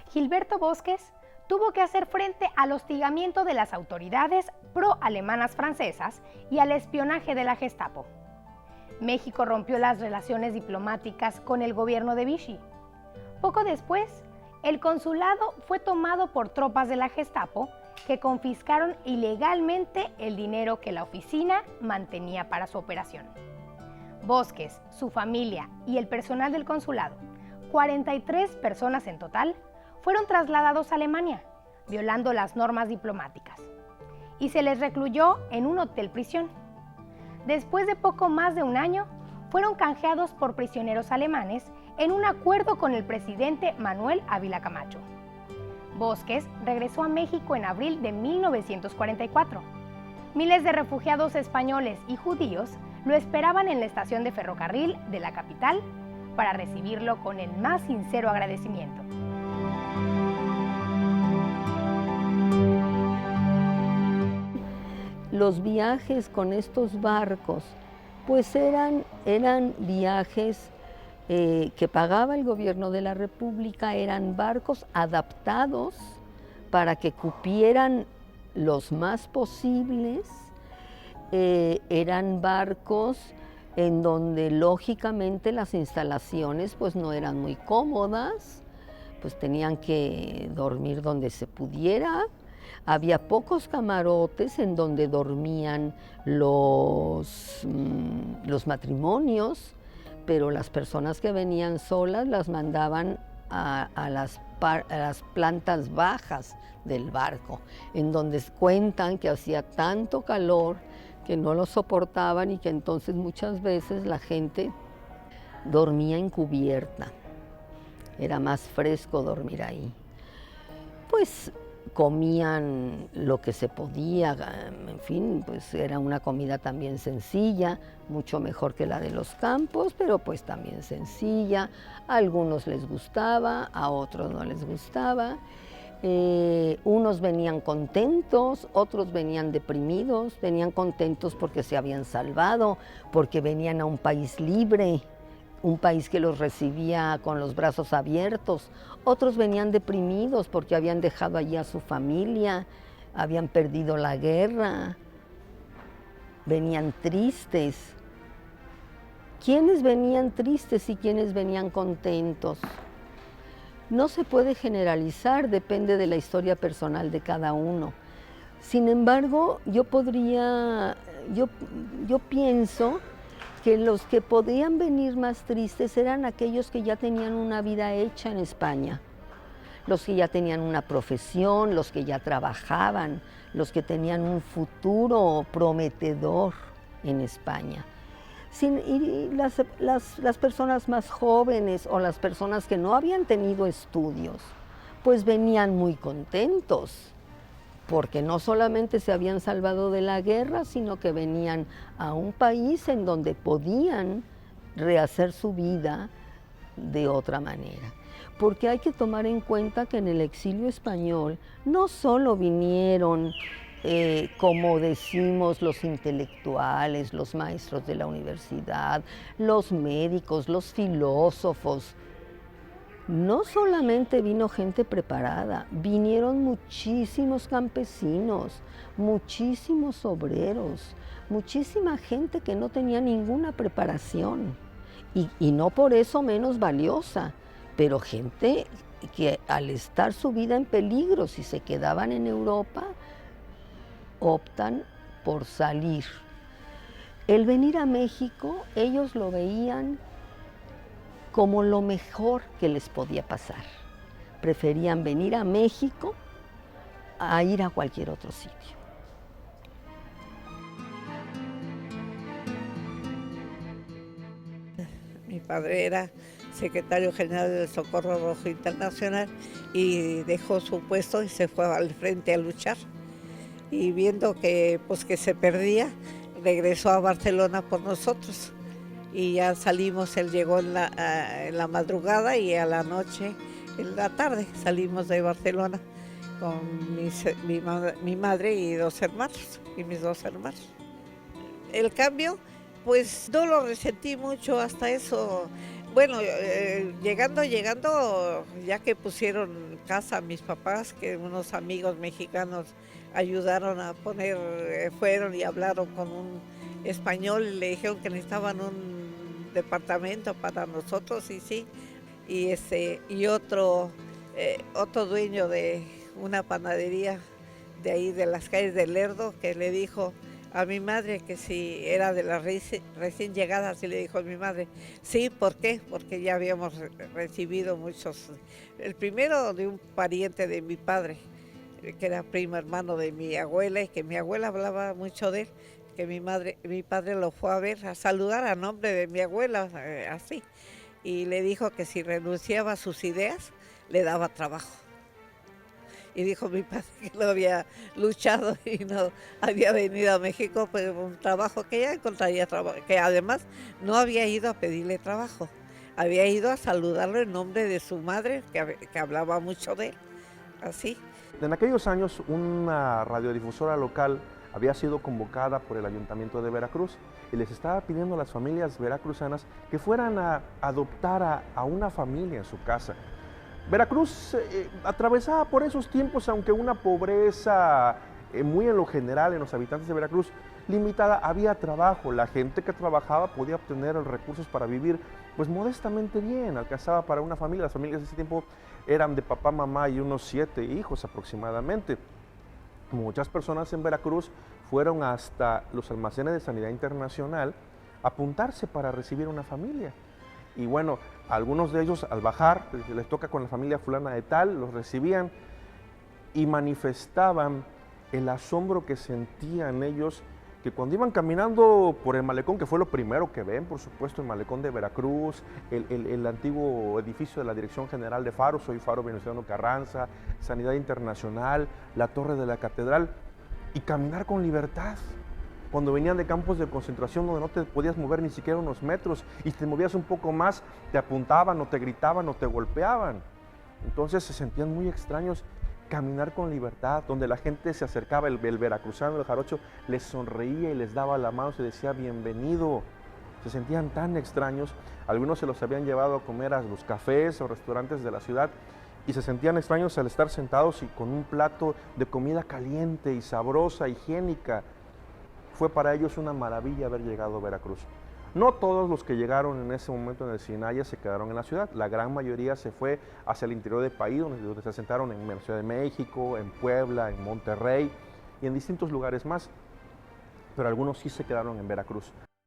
Gilberto Bosques tuvo que hacer frente al hostigamiento de las autoridades pro-alemanas francesas y al espionaje de la Gestapo. México rompió las relaciones diplomáticas con el gobierno de Vichy. Poco después, el consulado fue tomado por tropas de la Gestapo que confiscaron ilegalmente el dinero que la oficina mantenía para su operación. Bosques, su familia y el personal del consulado, 43 personas en total, fueron trasladados a Alemania, violando las normas diplomáticas, y se les recluyó en un hotel prisión. Después de poco más de un año, fueron canjeados por prisioneros alemanes en un acuerdo con el presidente Manuel Ávila Camacho. Bosques regresó a México en abril de 1944. Miles de refugiados españoles y judíos lo esperaban en la estación de ferrocarril de la capital para recibirlo con el más sincero agradecimiento. Los viajes con estos barcos, pues eran viajes que pagaba el gobierno de la República, eran barcos adaptados para que cupieran los más posibles, eran barcos en donde lógicamente las instalaciones pues no eran muy cómodas, pues tenían que dormir donde se pudiera. Había pocos camarotes en donde dormían los matrimonios, pero las personas que venían solas las mandaban a las plantas bajas del barco, en donde cuentan que hacía tanto calor que no lo soportaban y que entonces muchas veces la gente dormía encubierta. Era más fresco dormir ahí. Pues comían lo que se podía, en fin, pues era una comida también sencilla, mucho mejor que la de los campos, pero pues también sencilla. A algunos les gustaba, a otros no les gustaba. Unos venían contentos, otros venían deprimidos, venían contentos porque se habían salvado, porque venían a un país libre, un país que los recibía con los brazos abiertos. Otros venían deprimidos porque habían dejado allí a su familia, habían perdido la guerra, venían tristes. ¿Quiénes venían tristes y quiénes venían contentos? No se puede generalizar, depende de la historia personal de cada uno. Sin embargo, yo pienso que los que podían venir más tristes eran aquellos que ya tenían una vida hecha en España, los que ya tenían una profesión, los que ya trabajaban, los que tenían un futuro prometedor en España. Y las personas más jóvenes o las personas que no habían tenido estudios, pues venían muy contentos, porque no solamente se habían salvado de la guerra, sino que venían a un país en donde podían rehacer su vida de otra manera. Porque hay que tomar en cuenta que en el exilio español no solo vinieron, como decimos, los intelectuales, los maestros de la universidad, los médicos, los filósofos. No solamente vino gente preparada, vinieron muchísimos campesinos, muchísimos obreros, muchísima gente que no tenía ninguna preparación y no por eso menos valiosa, pero gente que al estar su vida en peligro, si se quedaban en Europa, optan por salir. El venir a México, ellos lo veían como lo mejor que les podía pasar. Preferían venir a México a ir a cualquier otro sitio. Mi padre era secretario general del Socorro Rojo Internacional y dejó su puesto y se fue al frente a luchar. Y viendo que se perdía, regresó a Barcelona por nosotros. Y ya salimos, él llegó en la madrugada y a la noche, en la tarde, salimos de Barcelona con mi madre y mis dos hermanos. El cambio, pues no lo resentí mucho, hasta eso Bueno, llegando, ya que pusieron casa a mis papás, que unos amigos mexicanos ayudaron a poner, fueron y hablaron con un español y le dijeron que necesitaban un departamento para nosotros y sí, y otro dueño de una panadería de ahí de las calles de Lerdo que le dijo a mi madre que si era de las recién llegadas, y le dijo a mi madre, sí, ¿por qué? Porque ya habíamos recibido muchos. El primero de un pariente de mi padre, que era primo hermano de mi abuela, y que mi abuela hablaba mucho de él, que mi padre lo fue a ver, a saludar a nombre de mi abuela, así, y le dijo que si renunciaba a sus ideas, le daba trabajo. Y dijo mi padre que no había luchado y no había venido a México por un trabajo, que ya encontraría trabajo, que además no había ido a pedirle trabajo, había ido a saludarlo en nombre de su madre, que hablaba mucho de él, así. En aquellos años una radiodifusora local había sido convocada por el Ayuntamiento de Veracruz y les estaba pidiendo a las familias veracruzanas que fueran a adoptar a una familia en su casa. Veracruz atravesaba por esos tiempos, aunque una pobreza muy en lo general en los habitantes de Veracruz limitada, había trabajo, la gente que trabajaba podía obtener los recursos para vivir pues modestamente bien, alcanzaba para una familia. Las familias de ese tiempo eran de papá, mamá y unos 7 hijos aproximadamente. Muchas personas en Veracruz fueron hasta los almacenes de Sanidad Internacional a apuntarse para recibir una familia. Y bueno, algunos de ellos al bajar, les toca con la familia fulana de tal, los recibían y manifestaban el asombro que sentían ellos, que cuando iban caminando por el malecón, que fue lo primero que ven, por supuesto, el malecón de Veracruz, el antiguo edificio de la Dirección General de Faros, hoy Faro Venustiano Carranza, Sanidad Internacional, la Torre de la Catedral, y caminar con libertad. Cuando venían de campos de concentración donde no te podías mover ni siquiera unos metros y te movías un poco más, te apuntaban o te gritaban o te golpeaban. Entonces se sentían muy extraños. Caminar con libertad, donde la gente se acercaba, el veracruzano, el jarocho, les sonreía y les daba la mano, se decía bienvenido. Se sentían tan extraños, algunos se los habían llevado a comer a los cafés o restaurantes de la ciudad y se sentían extraños al estar sentados y con un plato de comida caliente y sabrosa, higiénica. Fue para ellos una maravilla haber llegado a Veracruz. No todos los que llegaron en ese momento en el Sinaya se quedaron en la ciudad. La gran mayoría se fue hacia el interior del país, donde se asentaron en la Ciudad de México, en Puebla, en Monterrey y en distintos lugares más. Pero algunos sí se quedaron en Veracruz.